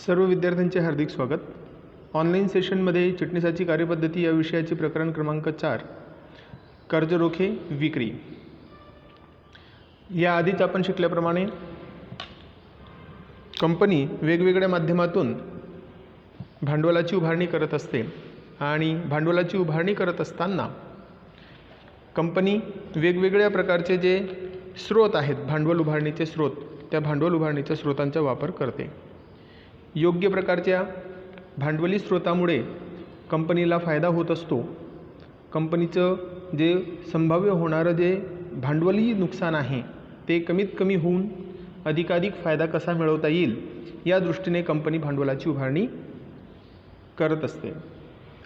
सर्व विद्यार्थ्यांचे हार्दिक स्वागत। ऑनलाईन सेशनमध्ये चिटणीसाची कार्यपद्धती या विषयाचे प्रकरण क्रमांक 4 कर्ज रोखे विक्री। या आधीच आपण शिकल्याप्रमाणे कंपनी वेगवेगळ्या माध्यमातून भांडवलाची उभारणी करत असते आणि भांडवलाची उभारणी करत असताना कंपनी वेगवेगळ्या प्रकारचे जे स्रोत आहेत भांडवल उभारणीचे स्रोत, त्या भांडवल उभारणीच्या स्रोतांचा वापर करते। योग्य प्रकारच्या भांडवली स्रोतामुळे कंपनीला फायदा होत असतो। कंपनीचं जे संभाव्य होणारं जे भांडवली नुकसान आहे ते कमीत कमी होऊन अधिकाधिक फायदा कसा मिळवता येईल या दृष्टीने कंपनी भांडवलाची उभारणी करत असते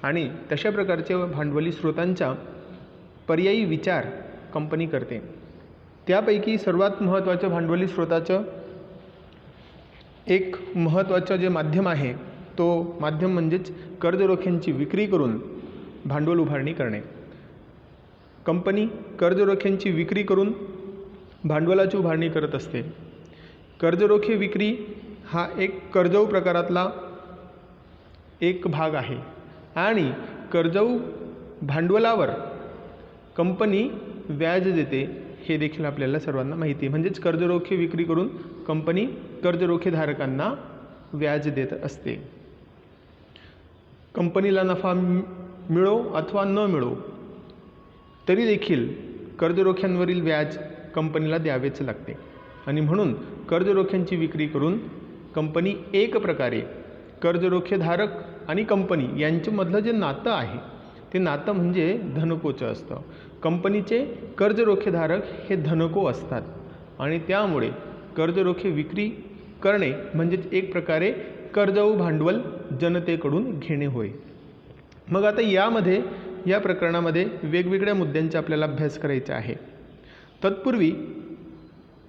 आणि तशा प्रकारच्या भांडवली स्रोतांचा पर्यायी विचार कंपनी करते। त्यापैकी सर्वात महत्त्वाचं भांडवली स्रोताचं एक महत्त्वाचं जे माध्यम आहे तो माध्यम म्हणजेच कर्ज रोख्यांची विक्री करून भांडवल उभारणी करणे। कंपनी कर्ज रोख्यांची विक्री करून भांडवलाची उभारणी करत असते। कर्ज रोखे विक्री हा एक कर्जऊ प्रकारातला एक भाग आहे आणि कर्जऊ भांडवलावर कंपनी व्याज देते हे देखील आपल्याला सर्वांना माहिती आहे। म्हणजेच कर्ज रोखे विक्री करून कंपनी कर्ज रोखे धारकांना व्याज देत असते। कंपनीला नफा मिळो अथवा न मिळो तरी देखील कर्ज रोख्यांवरील व्याज कंपनीला द्यावेच लागते आणि म्हणून कर्ज रोख्यांची विक्री करून कंपनी एक प्रकारे कर्ज रोखे धारक आणि कंपनी यांच्यामधलं जे नातं आहे ते नातं म्हणजे धनकोचं असतं। कंपनीचे कर्ज रोखेधारक हे धनको असतात आणि त्यामुळे कर्ज रोखे विक्री करणे म्हणजेच एक प्रकारे कर्जऊ भांडवल जनतेकडून घेणे होय। मग आता या प्रकरणामध्ये वेगवेगळ्या मुद्द्यांचा आपल्याला अभ्यास करायचा आहे। तत्पूर्वी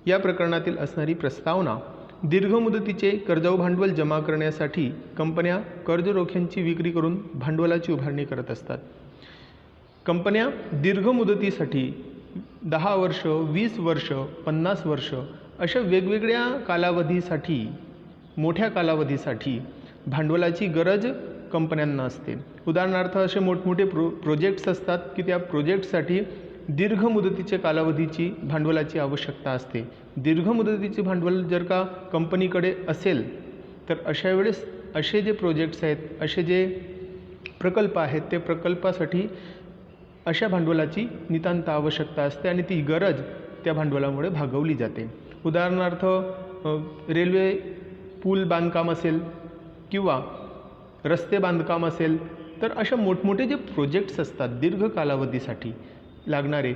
या प्रकरणातील असणारी प्रस्तावना, दीर्घ मुदतीचे कर्जऊ भांडवल जमा करण्यासाठी कंपन्या कर्ज रोख्यांची विक्री करून भांडवलाची उभारणी करत असतात। कंपन्या दीर्घ मुदतीसाठी 10 वर्ष, 20 वर्ष, 50 वर्ष अशा वेगवेगळ्या कालावधीसाठी, मोठ्या कालावधीसाठी भांडवलाची गरज कंपन्यांना असते। उदाहरणार्थ असे मोठमोठे प्रोजेक्ट्स असतात की त्या प्रोजेक्टसाठी दीर्घ मुदतीच्या कालावधीची भांडवलाची आवश्यकता असते। दीर्घ मुदतीचे भांडवल जर का कंपनीकडे असेल तर अशा वेळेस असे जे प्रोजेक्ट्स आहेत, असे जे प्रकल्प आहेत ते प्रकल्पासाठी अशा भांडवलाची नितांत आवश्यकता असते आणि ती गरज त्या भांडवलामुळे भागवली जाते। उदाहरणार्थ रेल्वे पूल बांधकाम असेल किंवा रस्ते बांधकाम असेल तर अशा मोठमोठे जे प्रोजेक्ट्स असतात दीर्घ कालावधीसाठी लागणारे,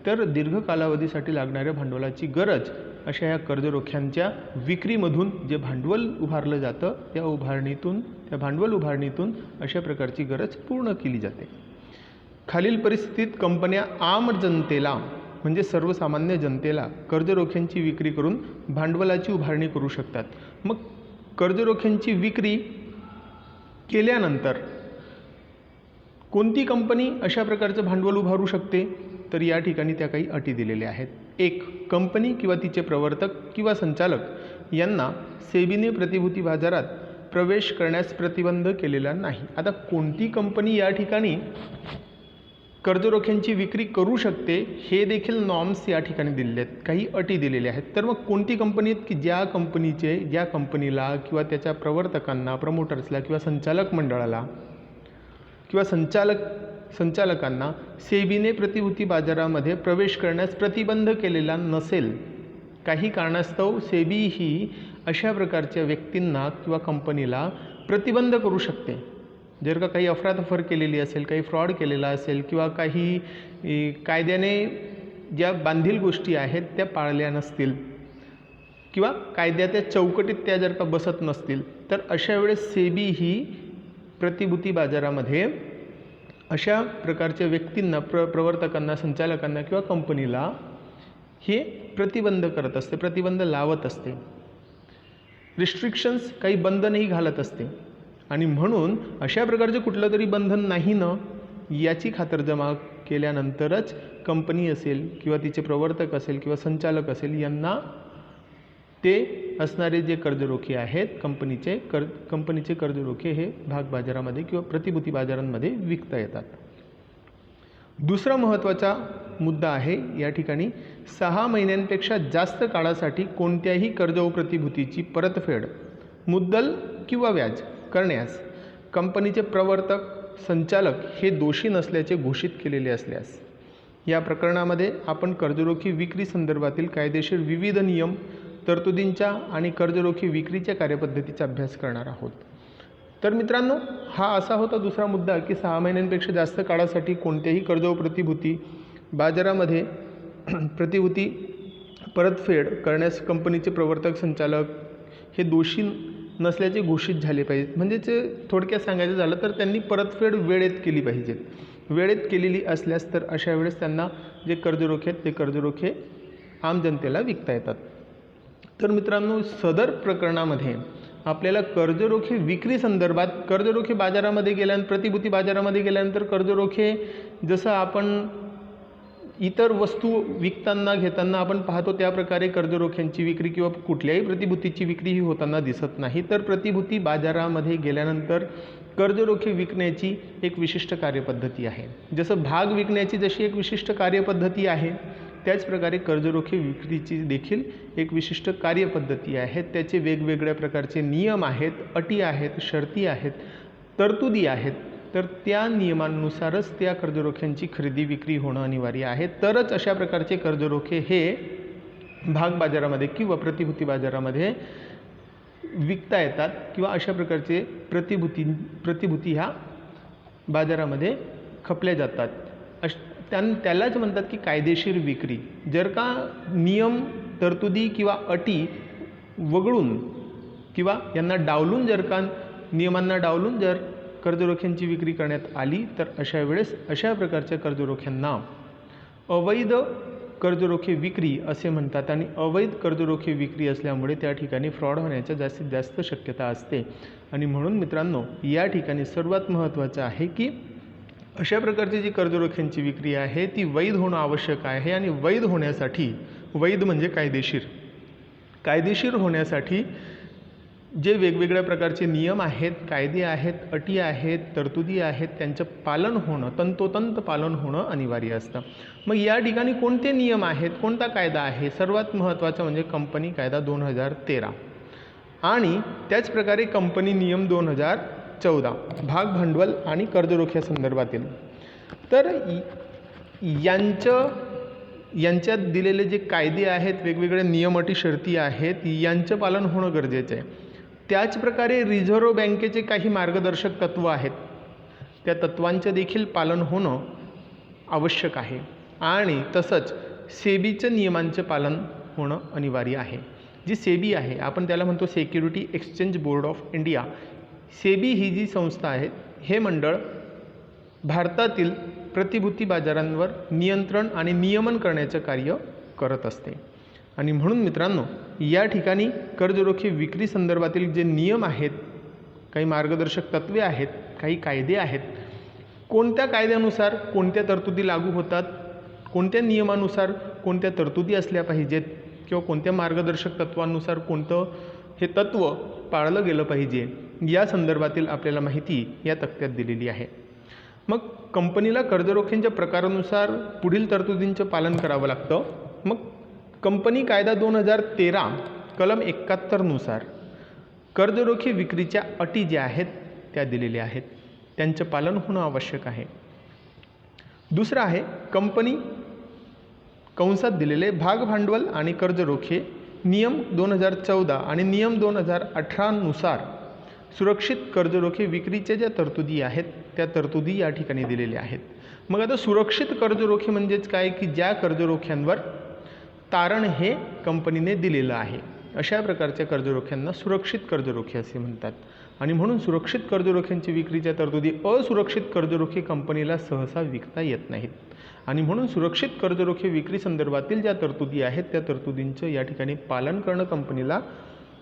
तर दीर्घ कालावधीसाठी लागणाऱ्या भांडवलाची गरज अशा या कर्ज रोख्यांच्या विक्रीमधून जे भांडवल उभारलं जातं त्या भांडवल उभारणीतून अशा प्रकारची गरज पूर्ण केली जाते। खालील परिस्थितीत कंपन्या आम जनतेला म्हणजे सर्वसामान्य जनतेला कर्ज रोख्यांची विक्री करून भांडवलाची उभारणी करू शकतात। मग कर्ज रोख्यांची विक्री केल्यानंतर कोणती कंपनी अशा प्रकारचं भांडवल उभारू शकते तर या ठिकाणी त्या काही अटी दिलेल्या आहेत। एक, कंपनी किंवा तिचे प्रवर्तक किंवा संचालक यांना सेबीने प्रतिभूती बाजारात प्रवेश करण्यास प्रतिबंध केलेला नाही। आता कोणती कंपनी या ठिकाणी कर्ज रोख्यांची विक्री करू शकते हे देखील नॉर्म्स या ठिकाणी दिलेले आहेत, काही अटी दिलेल्या आहेत। तर मग कोणती कंपनी की ज्या कंपनीला किंवा त्याच्या प्रवर्तकांना, प्रमोटर्सला किंवा संचालक मंडळाला किंवा संचालकांना सेबीने प्रतिभूती बाजारामध्ये प्रवेश करण्यास प्रतिबंध केलेला नसेल। काही कारणास्तव सेबी ही अशा प्रकारच्या व्यक्तींना किंवा कंपनीला प्रतिबंध करू शकते। जर का काही अफरातफर केलेली असेल, काही फ्रॉड केलेला असेल किंवा काही कायद्याने ज्या बांधील गोष्टी आहेत त्या पाळल्या नसतील किंवा कायद्याच्या चौकटीत त्या जर का बसत नसतील तर अशा वेळेस सेबी ही प्रतिभूती बाजारामध्ये अशा प्रकारच्या व्यक्तींना, प्रवर्तकांना, संचालकांना किंवा कंपनीला हे प्रतिबंध करत असते, प्रतिबंध लावत असते। रिस्ट्रिक्शन्स, काही बंधनही घालत असते आणि म्हणून अशा प्रकारचं कुठलं तरी बंधन नाही न याची खातरजमा केल्यानंतरच कंपनी असेल किंवा तिचे प्रवर्तक असेल किंवा संचालक असेल यांना ते असणारे जे कर्जरोखे आहेत कंपनीचे कर्जरोखे हे भाग बाजारामध्ये किंवा प्रतिभूती बाजारांमध्ये विकता येतात. दुसरा महत्त्वाचा मुद्दा आहे या ठिकाणी 6 महिन्यांपेक्षा जास्त काळासाठी कोणत्याही कर्ज व प्रतिभूतीची परतफेड मुद्दल किंवा व्याज करण्यास कंपनीचे प्रवर्तक संचालक हे दोषी नसल्याचे घोषित केलेले असल्यास या प्रकरणामध्ये आपण कर्जरोखे विक्री संदर्भातील कायदेशीर विविध नियम, तरतुदींच्या आणि कर्जरोखे विक्रीच्या कार्यपद्धतीचा अभ्यास करणार आहोत. तर मित्रांनो, हा असा होता दुसरा मुद्दा की 6 महिन्यांपेक्षा जास्त काळासाठी कोणत्याही कर्ज व प्रतिभूती बाजारामध्ये प्रतिभूती परतफेड करण्यास कंपनीचे प्रवर्तक संचालक हे दोषी नसल्याचे घोषित झाले पाहिजेत. म्हणजेच थोडक्यात सांगायचं झालं तर त्यांनी परतफेड वेळेत केली पाहिजेत. वेळेत केलेली असल्यास तर अशा वेळेस त्यांना जे कर्जरोखे आहेत ते कर्जरोखे आम जनतेला विकता येतात. तर मित्रांनो, सदर प्रकरणामध्ये आपल्याला कर्जरोखे विक्री संदर्भात कर्जरोखे बाजारामध्ये गेल्यानंतर प्रतिभूती बाजारामध्ये गेल्यानंतर कर्जरोखे जसं आपण इतर वस्तू विकताना घेताना आपण पाहतो त्या प्रकारे कर्जरोख्यांची विक्री किंवा कुठल्याही प्रतिभूतीची विक्री ही होताना दिसत नाही. तर प्रतिभूती बाजारामध्ये गेल्यानंतर कर्जरोखे विकण्याची एक विशिष्ट कार्यपद्धती आहे. जसं भाग विकण्याची जशी एक विशिष्ट कार्यपद्धती आहे त्याचप्रकारे कर्जरोखे विक्रीची देखील एक विशिष्ट कार्यपद्धती आहे. त्याचे वेगवेगळ्या प्रकारचे नियम आहेत, अटी आहेत, शर्ती आहेत, तरतुदी आहेत. तर त्या नियमांनुसारच त्या कर्जरोख्यांची खरेदी विक्री होणं अनिवार्य आहे. तरच अशा प्रकारचे कर्जरोखे हे भाग बाजारामध्ये किंवा प्रतिभूती बाजारामध्ये विकता येतात किंवा अशा प्रकारचे प्रतिभूती ह्या बाजारामध्ये खपल्या जातात. त्यालाच म्हणतात की कायदेशीर विक्री. जर का नियम, तरतुदी किंवा अटी वगळून किंवा यांना डावलून जर का नियमांना डावलून जर कर्जरोख्यांची विक्री करण्यात आली तर अशा वेळेस अशा प्रकारच्या कर्जरोख्यांना अवैध कर्जरोखे विक्री असे म्हणतात. आणि अवैध कर्जरोखे विक्री असल्यामुळे त्या ठिकाणी फ्रॉड होण्याच्या जास्तीत जास्त शक्यता असते. आणि म्हणून मित्रांनो, या ठिकाणी सर्वात महत्त्वाचं आहे की अशा प्रकारची जी कर्जरोख्यांची विक्री आहे ती वैध होणं आवश्यक आहे. आणि वैध होण्यासाठी, वैध म्हणजे कायदेशीर होण्यासाठी जे वेगवेगळ्या प्रकारचे नियम आहेत, कायदे आहेत, अटी आहेत, तरतुदी आहेत, त्यांचं पालन होणं, तंतोतंत पालन होणं अनिवार्य असतं. मग या ठिकाणी कोणते नियम आहेत, कोणता कायदा आहे? सर्वात महत्त्वाचं म्हणजे कंपनी कायदा 2013 आणि त्याचप्रकारे कंपनी नियम 2014 भाग भांडवल आणि कर्जरोख्या संदर्भातील. तर यांच्यात दिलेले जे कायदे आहेत, वेगवेगळे नियम, अटी, शर्ती आहेत, यांचं पालन होणं गरजेचं आहे. त्याचप्रकारे रिझर्व्ह बँकेचे काही मार्गदर्शक तत्त्व आहेत, त्या तत्त्वांचं देखील पालन होणं आवश्यक आहे. आणि तसंच सेबीचं नियमांचं पालन होणं अनिवार्य आहे. जी सेबी आहे, आपण त्याला म्हणतो security exchange board of India. SEBI ही जी संस्था आहे, हे मंडळ भारतातील प्रतिभूती बाजारांवर नियंत्रण आणि नियमन करण्याचं कार्य करत असते. आणि म्हणून मित्रांनो, या ठिकाणी कर्जरोखे विक्री संदर्भातील जे नियम आहेत, काही मार्गदर्शक तत्त्वे आहेत, काही कायदे आहेत, कोणत्या कायद्यानुसार कोणत्या तरतुदी लागू होतात, कोणत्या नियमानुसार कोणत्या तरतुदी असल्या पाहिजेत किंवा कोणत्या मार्गदर्शक तत्त्वांनुसार कोणतं हे तत्त्व पाळलं गेलं पाहिजे, या संदर्भातील आपल्याला माहिती या तक्त्यात दिलेली आहे. मग कंपनीला कर्जरोख्यांच्या प्रकारानुसार पुढील तरतुदींचं पालन करावं लागतं. मग कंपनी कायदा 2013 कलम 71 नुसार कर्जरोखे विक्रीच्या अटी ज्या आहेत त्या दिलेल्या आहेत, त्यांचं पालन होणं आवश्यक आहे. दुसरं आहे कंपनी कंसात दिलेले भाग भांडवल आणि कर्जरोखे नियम 2014 आणि नियम 2018 नुसार सुरक्षित कर्जरोखे विक्रीच्या ज्या तरतुदी आहेत त्या तरतुदी या ठिकाणी दिलेल्या आहेत. मग आता सुरक्षित कर्जरोखे म्हणजेच काय की ज्या कर्जरोख्यांवर तारण हे कंपनीने दिलेलं आहे, अशा प्रकारच्या कर्जरोख्यांना सुरक्षित कर्जरोखे असे म्हणतात. आणि म्हणून सुरक्षित कर्जरोख्यांची विक्रीच्या तरतुदी असुरक्षित कर्जरोखे कंपनीला सहसा विकता येत नाहीत. आणि म्हणून सुरक्षित कर्जरोखे विक्री संदर्भातील ज्या तरतुदी आहेत त्या तरतुदींचं या ठिकाणी पालन करणं कंपनीला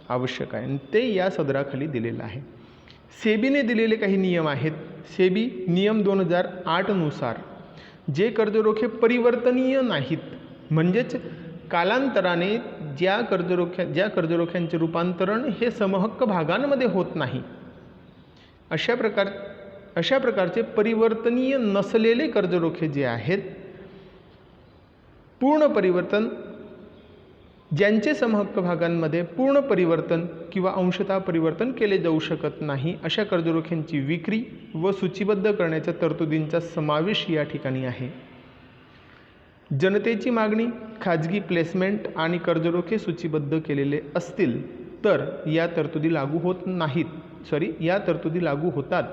आवश्यक आहे आणि ते या सदराखाली दिलेलं आहे. सेबीने दिलेले काही नियम आहेत. सेबी नियम 2008 नुसार जे कर्जरोखे परिवर्तनीय नाहीत, म्हणजेच कालांतराने ज्या कर्जरोख्यांचे रूपांतरण हे समहक्क भागांमध्ये होत नाही अशा प्रकारचे परिवर्तनीय नसलेले कर्जरोखे जे आहेत, पूर्ण परिवर्तन ज्यांचे समहक्क भागांमध्ये पूर्ण परिवर्तन किंवा अंशतः परिवर्तन केले जाऊ शकत नाही अशा कर्जरोख्यांची विक्री व सूचीबद्ध करण्याच्या तरतुदींचा समावेश या ठिकाणी आहे. जनतेची मागणी, खाजगी प्लेसमेंट आणि कर्जरोखे सूचीबद्ध केलेले असतील तर या तरतुदी लागू होत नाहीत. या तरतुदी लागू होतात.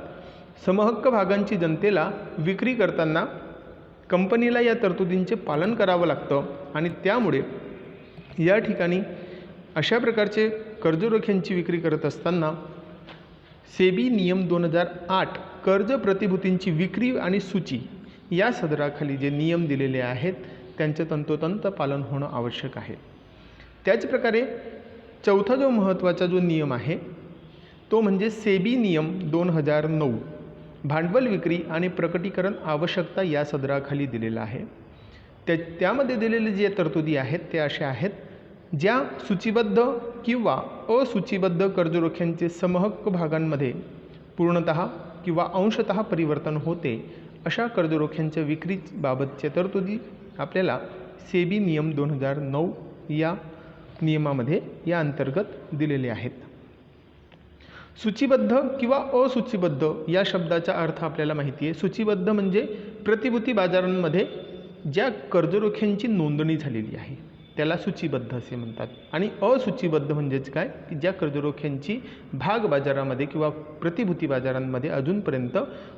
समहक्क भागांची जनतेला विक्री करताना कंपनीला या तरतुदींचे पालन करावं लागतं आणि त्यामुळे या ठिकाणी अशा प्रकारचे कर्जरोख्यांची विक्री करत असताना सेबी नियम 2008 कर्ज प्रतिभूतींची विक्री आणि सूची या सदराखाली जे नियम दिलेले आहेत त्यांचे तंतोतंत पालन होणं आवश्यक आहे. त्याचप्रकारे चौथा जो महत्त्वाचा जो नियम आहे तो म्हणजे सेबी नियम 2009 भांडवल विक्री आणि प्रकटीकरण आवश्यकता या सदराखाली दिलेला आहे. त्यामध्ये दिलेले जे तरतुदी आहेत ते अशा आहेत, ज्या सूचीबद्ध किंवा असूचीबद्ध कर्जरोख्यांचे समहक्क भागांमध्ये पूर्णतः किंवा अंशतः परिवर्तन होते अशा कर्जरोख्यांच्या विक्रीबाबतच्या तरतुदी आपल्याला सेबी नियम 2009 या नियमामध्ये या अंतर्गत दिलेले आहेत. सूचीबद्ध किंवा असूचीबद्ध या शब्दाचा अर्थ आपल्याला माहिती आहे. सूचीबद्ध म्हणजे प्रतिभूती बाजारांमध्ये ज्या कर्जरोख्यांची नोंदणी झालेली आहे त्याला सूचीबद्ध असे म्हणतात. आणि असूचीबद्ध म्हणजेच काय, की ज्या कर्जरोख्यांची भाग बाजारामध्ये किंवा प्रतिभूती बाजारांमध्ये अजूनपर्यंत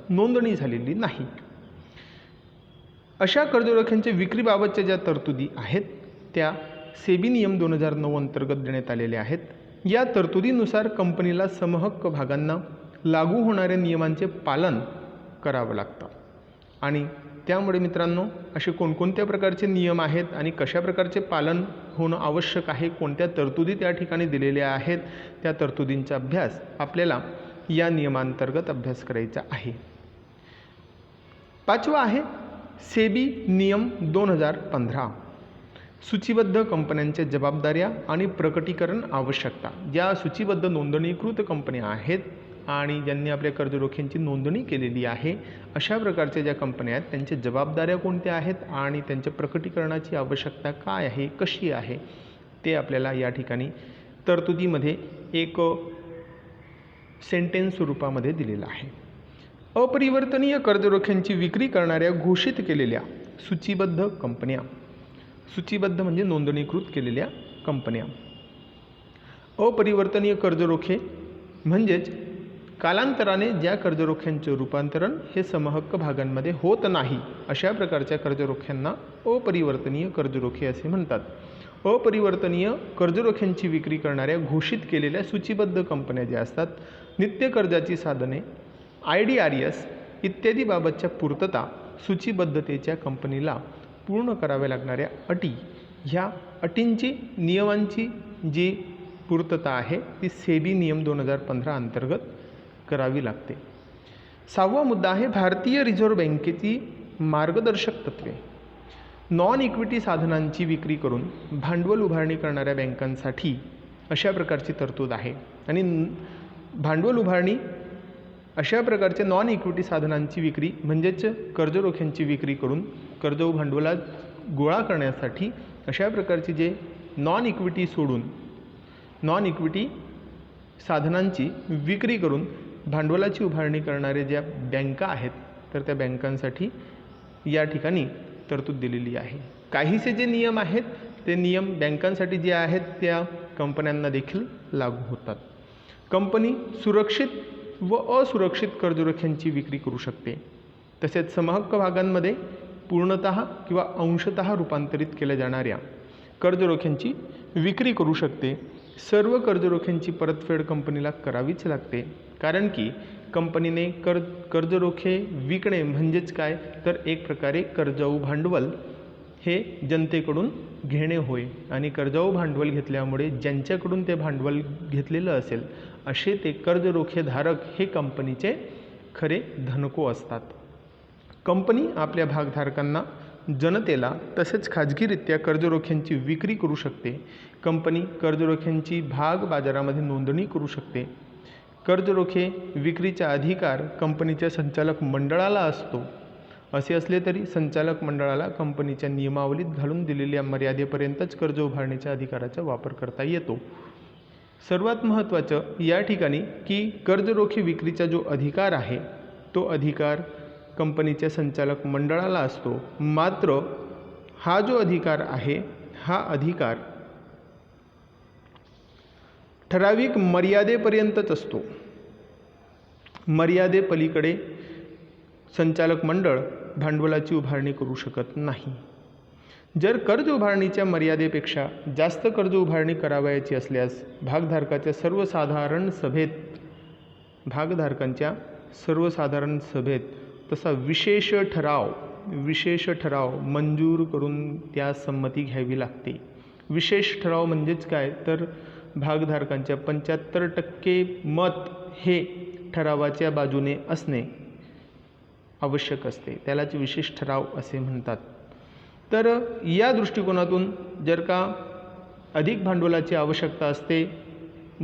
नोंदणी झालेली नाही अशा कर्जरोख्यांच्या विक्रीबाबतच्या ज्या तरतुदी आहेत त्या सेबी नियम 2009 अंतर्गत देण्यात आलेल्या आहेत. या तरतुदीनुसार कंपनीला समहक्क भागांना लागू होणाऱ्या नियमांचे पालन करावं लागतं. आणि त्यामुळे मित्रांनो असे कोणकोणत्या प्रकारचे नियम आहेत आणि कशा प्रकारचे पालन होणं आवश्यक आहे, कोणत्या तरतुदी त्या ठिकाणी दिलेल्या आहेत, त्या तरतुदींचा अभ्यास आपल्याला या नियमांतर्गत अभ्यास करायचा आहे. पाचवा आहे सेबी नियम 2015 सूचीबद्ध कंपन्यांच्या जबाबदाऱ्या आणि प्रकटीकरण आवश्यकता. ज्या सूचीबद्ध नोंदणीकृत कंपन्या आहेत आणि ज्यांनी आपल्या कर्जरोख्यांची नोंदणी केलेली आहे अशा प्रकारच्या ज्या कंपन्या आहेत त्यांच्या जबाबदाऱ्या कोणत्या आहेत आणि त्यांच्या प्रकटीकरणाची आवश्यकता काय आहे, कशी आहे, ते आपल्याला या ठिकाणी तरतुदीमध्ये एक सेंटेन्स स्वरूपामध्ये दिलेलं आहे. अपरिवर्तनीय कर्जरोख्यांची विक्री करणाऱ्या घोषित केलेल्या सूचीबद्ध कंपन्या, सूचीबद्ध म्हणजे नोंदणीकृत केलेल्या कंपन्या. अपरिवर्तनीय कर्जरोखे म्हणजेच कालांतराने ज्या कर्जरोख्यांचे रूपांतरण हे समहक्क भागांमध्ये होत नाही अशा प्रकारच्या कर्जरोख्यांना अपरिवर्तनीय कर्जरोखे असे म्हणतात. अपरिवर्तनीय कर्जरोख्यांची विक्री करणाऱ्या घोषित केलेल्या सूचीबद्ध कंपन्या ज्या असतात, नित्य कर्जाची साधने, IDRS इत्यादी बाबतच्या पूर्तता सूचीबद्धतेच्या कंपनीला पूर्ण कराव्या लागणाऱ्या अटी, ह्या अटींची नियमांची जी पूर्तता आहे ती सेबी नियम 2015 अंतर्गत करावी लागते. सहावा मुद्दा आहे भारतीय रिझर्व्ह बँकेची मार्गदर्शक तत्त्वे. नॉन इक्विटी साधनांची विक्री करून भांडवल उभारणी करणाऱ्या बँकांसाठी अशा प्रकारची तरतूद आहे. आणि भांडवल उभारणी अशा प्रकारच्या नॉन इक्विटी साधनांची विक्री म्हणजेच कर्जरोख्यांची विक्री करून कर्ज भांडवला गोळा करण्यासाठी अशा प्रकारची जे नॉन इक्विटी सोडून नॉन इक्विटी साधनांची विक्री करून भांडवलाची उभारणी करणारे ज्या बँका आहेत तर त्या बँकांसाठी या ठिकाणी तरतूद दिलेली आहे. काहीसे जे नियम आहेत ते नियम बँकांसाठी जे आहेत त्या कंपन्यांना देखील लागू होतात. कंपनी सुरक्षित व असुरक्षित कर्जरोख्यांची विक्री करू शकते. तसेच समहक्क भागांमध्ये पूर्णतः किंवा अंशतः रूपांतरित केल्या जाणाऱ्या कर्जरोख्यांची विक्री करू शकते. सर्व कर्जरोख्यांची परतफेड कंपनीला करावीच लागते, कारण की कंपनीने कर्जरोखे विकणे म्हणजेच काय तर एक प्रकारे कर्जाऊ भांडवल हे जनतेकडून घेणे होय. आणि कर्जाऊ भांडवल घेतल्यामुळे ज्यांच्याकडून ते भांडवल घेतलेलं असेल असे ते कर्जरोखेधारक हे कंपनीचे खरे धनको असतात. कंपनी आपल्या भागधारकांना जनतेला तसेच खाजगीरित्या कर्जरोख्यांची विक्री करू शकते. कंपनी कर्जरोख्यांची भाग बाजारामध्ये नोंदणी करू शकते. कर्जरोखे विक्रीचा अधिकार कंपनीच्या संचालक मंडळाला असतो. असे असले तरी संचालक मंडळाला कंपनीच्या नियमावलीत घालून दिलेल्या मर्यादेपर्यंतच कर्ज उभारण्याच्या अधिकाराचा वापर करता येतो. सर्वात महत्त्वाचं या ठिकाणी की कर्जरोखे विक्रीचा जो अधिकार आहे तो अधिकार कंपनीच्या संचालक मंडळाला असतो. मात्र हा जो अधिकार आहे हा अधिकार ठराविक मर्यादेपर्यंतच असतो. मर्यादेपलीकडे संचालक मंडळ भांडवलाची उभारणी करू शकत नाही. जर कर्ज उभारणीच्या मर्यादेपेक्षा जास्त कर्ज उभारणी करावयाची असल्यास भागधारकांच्या सर्वसाधारण सभेत तसा विशेष ठराव मंजूर करून त्या संमती घ्यावी लागते. विशेष ठराव म्हणजेच काय तर भागधारकांच्या 75% मत हे ठरावाच्या बाजूने असणे आवश्यक असते. त्यालाच विशेष ठराव असे म्हणतात. तर या दृष्टिकोनातून जर का अधिक भांडवलाची आवश्यकता असते,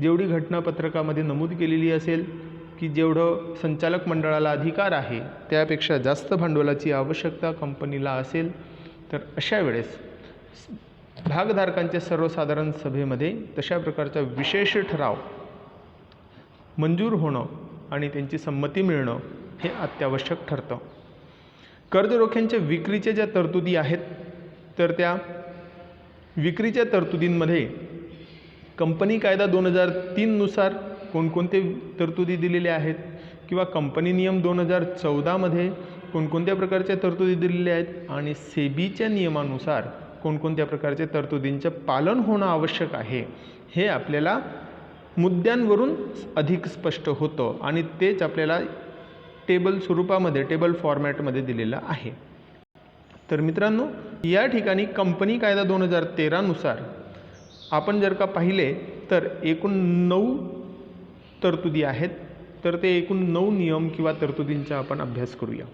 जेवढी घटनापत्रकामध्ये नमूद केलेली असेल की जेवढं संचालक मंडळाला अधिकार आहे त्यापेक्षा जास्त भांडवलाची आवश्यकता कंपनीला असेल, तर अशा वेळेस भागधारकांच्या सर्वसाधारण सभेमध्ये तशा प्रकारचा विशेष ठराव मंजूर होणं आणि त्यांची संमती मिळणं हे अत्यावश्यक ठरतं. कर्जरोख्यांच्या विक्रीच्या ज्या तरतुदी आहेत तर त्या विक्रीच्या तरतुदींमध्ये कंपनी कायदा 2003 नुसार कोणकोणते तरतुदी दिलेल्या आहेत किंवा कंपनी नियम 2014 मध्ये कोणकोणत्या प्रकारच्या तरतुदी दिलेल्या आहेत आणि सेबीच्या नियमानुसार कोणकोणत्या प्रकारच्या तरतुदींचं पालन होणं आवश्यक आहे हे आपल्याला मुद्द्यांवरून अधिक स्पष्ट होतं आणि तेच आपल्याला टेबल स्वरूपामध्ये टेबल फॉर्मॅटमध्ये दिलेलं आहे. तर मित्रांनो, या ठिकाणी कंपनी कायदा 2013 नुसार आपण जर का पाहिले तर एकूण 9 तरतुदी आहेत. तर ते एकूण 9 नियम किंवा तरतुदींचा आपण अभ्यास करूया.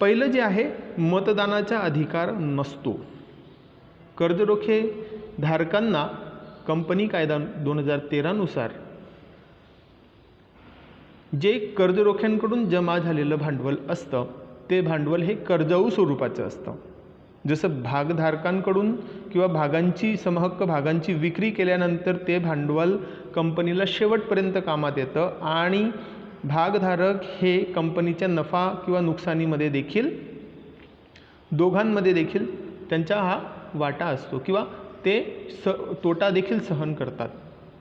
पहिलं जे आहे, मतदानाचा अधिकार नसतो. कर्जरोखे धारकांना कंपनी कायदा 2013 नुसार जे कर्जरोख्यांकडून जमा झालेलं भांडवल असतं ते भांडवल हे कर्जाऊ स्वरूपाचं असतं. जसं भागधारकांकडून किंवा समहक्क भागांची विक्री केल्यानंतर ते भांडवल कंपनीला शेवटपर्यंत कामात येतं आणि भागधारक हे कंपनीच्या नफा किंवा नुकसानीमध्ये देखील दोघांमध्ये देखील त्यांचा हा वाटा असतो किंवा ते तोटा देखील सहन करतात.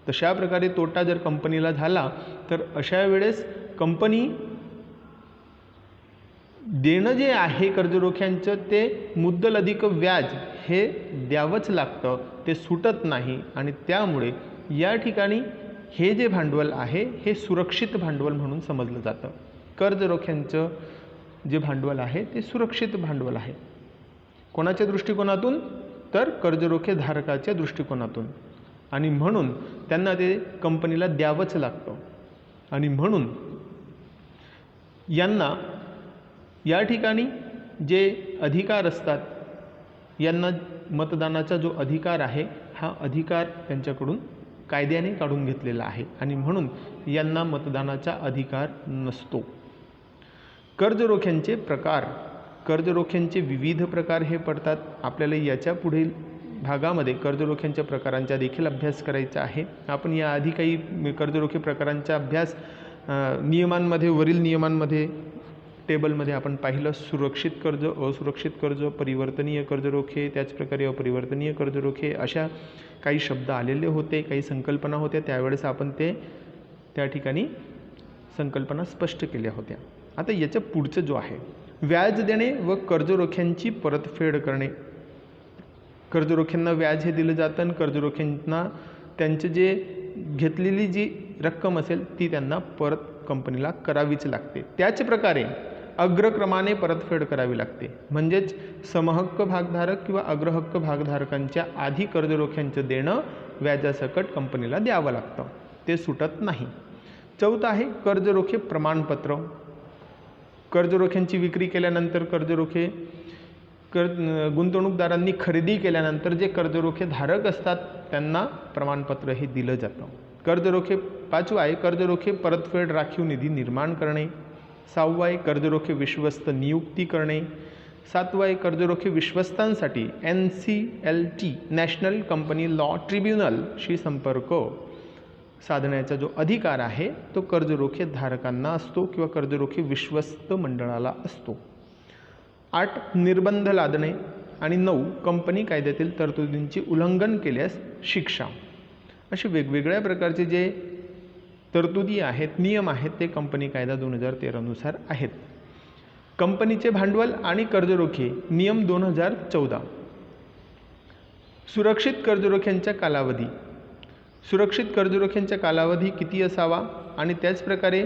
तशा प्रकारे तोटा जर कंपनीला झाला तर अशा वेळेस कंपनी देणं जे आहे कर्जरोख्यांचं ते मुद्दल अधिक व्याज हे द्यावंच लागतं, ते सुटत नाही. आणि त्यामुळे या ठिकाणी हे जे भांडवल आहे हे सुरक्षित भांडवल म्हणून समजलं जातं. कर्जरोख्यांचं जे भांडवल आहे ते सुरक्षित भांडवल आहे. कोणाच्या दृष्टिकोनातून तर कर्जरोखे धारकाच्या दृष्टिकोनातून. आणि म्हणून त्यांना ते कंपनीला द्यावंच लागतं. आणि म्हणून यांना या ठिकाणी जे अधिकार असतात, यांना मतदानाचा जो अधिकार आहे हा अधिकार त्यांच्याकडून कायद्याने काढून घेतलेला आहे आणि म्हणून यांना मतदानाचा अधिकार नसतो. कर्जरोख्यांचे प्रकार, कर्जरोख्यांचे विविध प्रकार हे पडतात. आपल्याला याच्या पुढील भागामध्ये कर्जरोख्यांच्या प्रकारांचा देखील अभ्यास करायचा आहे. आपण याआधी काही कर्जरोखे प्रकारांचा अभ्यास नियमांमध्ये, वरील नियमांमध्ये टेबलमध्ये आपण पाहिलं. सुरक्षित कर्ज, असुरक्षित कर्ज, परिवर्तनीय कर्जरोखे, त्याचप्रकारे अपरिवर्तनीय कर्जरोखे, अशा काही शब्द आलेले होते, काही संकल्पना होत्या. त्यावेळेस आपण त्या ठिकाणी संकल्पना स्पष्ट केल्या होत्या. आता याच्या पुढचं जो आहे, व्याज देणे व कर्जरोख्यांची परतफेड करणे. कर्जरोख्यांना व्याज हे दिलं जातं आणि कर्जरोख्यांना त्यांचे जे घेतलेली जी रक्कम असेल ती त्यांना परत कंपनीला करावीच लागते. त्याच प्रकारे अग्रक्रमाने परतफेड करावी लागते. म्हणजेच समहक्क भागधारक किंवा अग्रहक्क भागधारकांच्या आधी कर्जरोख्यांचं देणं व्याजासकट कंपनीला द्यावं लागतं, ते सुटत नाही. चौथं आहे कर्जरोखे प्रमाणपत्र. कर्जरोख्यांची विक्री केल्यानंतर कर्जरोखे गुंतवणूकदारांनी खरेदी केल्यानंतर जे कर्जरोखे धारक असतात त्यांना प्रमाणपत्र हे दिलं जातं. कर्जरोखे 5वा आहे कर्जरोखे परतफेड राखीव निधी निर्माण करणे. 6वा आहे कर्जरोखे विश्वस्त नियुक्ती करणे. 7वा आहे कर्जरोखे विश्वस्तांसाठी NCLT नॅशनल कंपनी लॉ ट्रिब्युनलशी संपर्क साधण्याचा जो अधिकार आहे तो कर्जरोखे धारकांना असतो किंवा कर्जरोखे विश्वस्त मंडळाला असतो. 8 निर्बंध लादणे आणि 9 कंपनी कायद्यातील तरतुदींचे उल्लंघन केल्यास शिक्षा. असे वेगवेगळ्या प्रकारचे जे तरतुदी आहेत, नियम आहेत ते कंपनी कायदा 2013 नुसार आहेत. कंपनीचे भांडवल आणि कर्जरोखे नियम 2014. सुरक्षित कर्जरोख्यांचा कालावधी. सुरक्षित कर्जरोख्यांचा कालावधी किती असावा आणि त्याचप्रकारे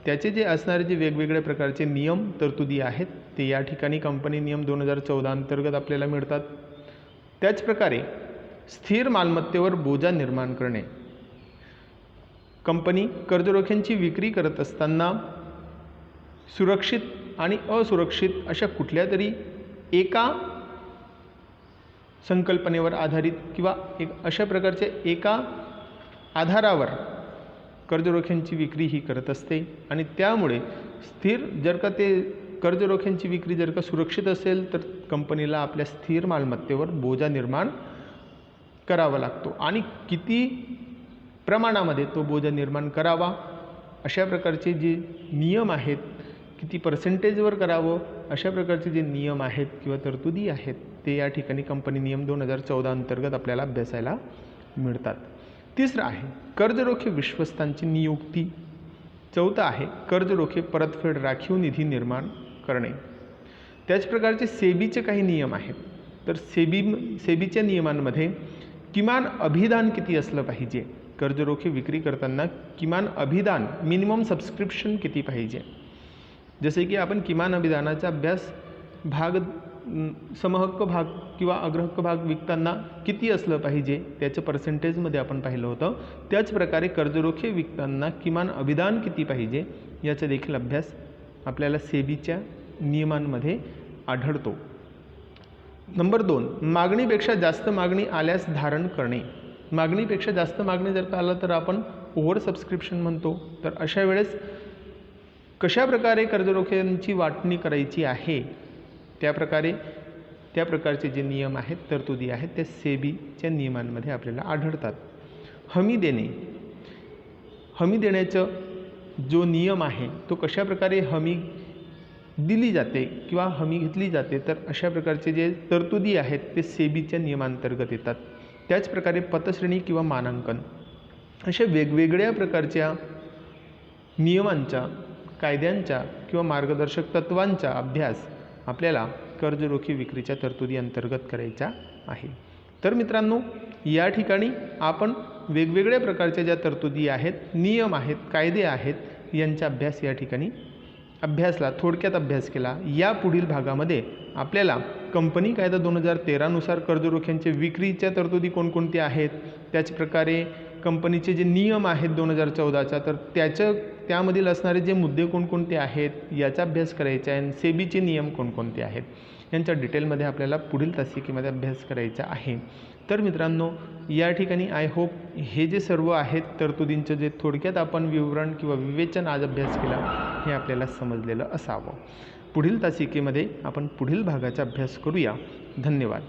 त्याचे जे असणारे जे वेगवेगळ्या प्रकारचे नियम तरतुदी आहेत ते या ठिकाणी कंपनी नियम 2014 अंतर्गत आपल्याला मिळतात. त्याचप्रकारे स्थिर मालमत्तेवर बोजा निर्माण करणे. कंपनी कर्जरोख्यांची विक्री करत असताना सुरक्षित आणि असुरक्षित अशा कुठल्या तरी एका संकल्पनेवर आधारित किंवा अशा प्रकारच्या एका आधारावर कर्जरोख्यांची विक्री ही करत असते आणि त्यामुळे जर का ते कर्जरोख्यांची विक्री जर का सुरक्षित असेल तर कंपनीला आपल्या स्थिर मालमत्तेवर बोजा निर्माण करावा लागतो आणि किती प्रमाणामध्ये तो बोजा निर्माण करावा अशा प्रकारचे जे नियम आहेत, किती पर्सेंटेजवर करावं अशा प्रकारचे जे नियम आहेत किंवा तरतुदी आहेत ते या ठिकाणी कंपनी नियम 2014 अंतर्गत आपल्याला अभ्यासायला मिळतात. 3रं आहे कर्जरोखे विश्वस्तांची नियुक्ती. 4थं आहे कर्जरोखे परतफेड राखीव निधी निर्माण करणे. त्याच प्रकारचे सेबीचे काही नियम आहेत. तर सेबीच्या नियमांमध्ये किमान अभिदान किती असलं पाहिजे, कर्जरोखे विक्री करताना किमान अभिदान मिनिमम सबस्क्रिप्शन किती पाहिजे. जसे की आपण किमान अभिदानाचा अभ्यास समहक्क भाग किंवा अग्रहक्क भाग विकताना किती असलं पाहिजे त्याचं पर्सेंटेजमध्ये आपण पाहिलं होतं. त्याचप्रकारे कर्जरोखे विकताना किमान अभिदान किती पाहिजे याचा देखील अभ्यास आपल्याला सेबीच्या नियमांमध्ये आढळतो. नंबर 2 मागणीपेक्षा जास्त मागणी आल्यास धारण करणे. मागणीपेक्षा जास्त मागणी जर का आलं तर आपण ओव्हर सबस्क्रिप्शन म्हणतो. तर अशा वेळेस कशा प्रकारे कर्जरोख्यांची वाटणी करायची आहे त्या प्रकारचे जे नियम आहेत, तरतुदी आहेत ते सेबीच्या नियमांमध्ये आपल्याला आढळतात. हमी देणे. हमी देण्याचा जो नियम आहे तो कशा प्रकारे हमी दिली जाते किंवा हमी घेतली जाते तर अशा प्रकारचे जे तरतुदी आहेत ते सेबीच्या नियमांतर्गत येतात. त्याचप्रकारे पतश्रेणी किंवा मानांकन अशा वेगवेगळ्या प्रकारच्या नियमांच्या, कायद्यांच्या किंवा मार्गदर्शक तत्वांचा अभ्यास आपल्याला कर्जरोखे विक्रीच्या तरतुदी अंतर्गत करायचा आहे. तर मित्रांनो या ठिकाणी आपण वेगवेगळ्या प्रकारच्या ज्या तरतुदी आहेत, नियम आहेत, कायदे आहेत यांचा अभ्यास या ठिकाणी थोडक्यात अभ्यास केला. या पुढील भागामध्ये आपल्याला कंपनी कायदा 2013 नुसार कर्जरोख्यांच्या विक्रीच्या तरतुदी कोणकोणत्या आहेत, त्याचप्रकारे कंपनीचे जे नियम आहेत 2014चा तर त्यामधील असणारे जे मुद्दे कोणकोणते आहेत याचा अभ्यास करायचा आहे आणि सेबीचे नियम कोणकोणते आहेत यांच्या डिटेलमध्ये आपल्याला पुढील तासिकेमध्ये अभ्यास करायचा आहे. तर मित्रांनो या ठिकाणी आय होप हे जे सर्व आहेत तरतुदींचं जे थोडक्यात आपण विवरण किंवा विवेचन आज अभ्यास केला हे आपल्याला समजलेलं असावं. पुढील तासिकेमध्ये आपण पुढील भागाचा अभ्यास करूया. धन्यवाद.